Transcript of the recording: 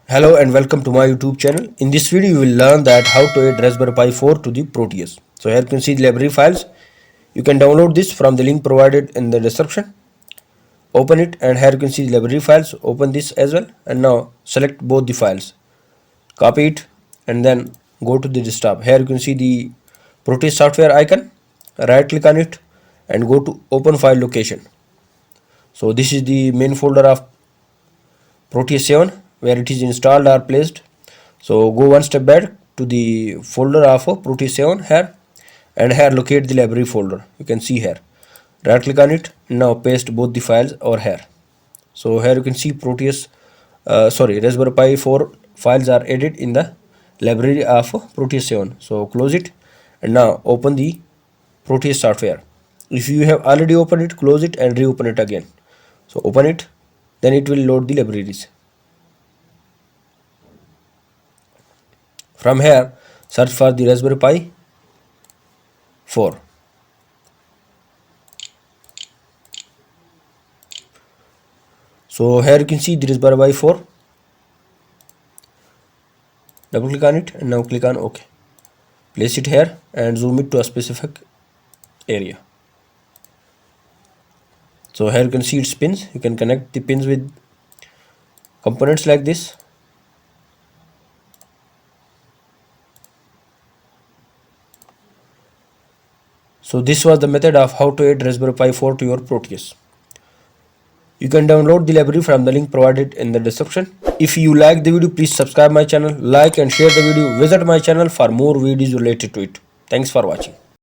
Hello and welcome to my YouTube channel. In this video you will learn that how to add Raspberry Pi 4 to the Proteus. So here you can see the library files. You can download this from the link provided in the description. Open it and here you can see the library files. Open this as well and now select both the files. Copy it and then go to the desktop. Here you can see the Proteus software icon. Right click on it and go to open file location. So this is the main folder of Proteus 7 where it is installed or placed. So go one step back to the folder of Proteus 7 here and here locate the library folder. You can see here. Right click on it. Now paste both the files over here. So here you can see Raspberry Pi 4 files are added in the library of Proteus 7. So close it and now open the Proteus software. If you have already opened it, close it and reopen it again. So open it, then it will load the libraries. From here, search for the Raspberry Pi 4. So here you can see the Raspberry Pi 4. Double click on it and now click on OK. Place it here and zoom it to a specific area. So here you can see its pins. You can connect the pins with components like this. So this was the method of how to add Raspberry Pi 4 to your Proteus. You can download the library from the link provided in the description. If you like the video, please subscribe my channel, like and share the video. Visit my channel for more videos related to it. Thanks for watching.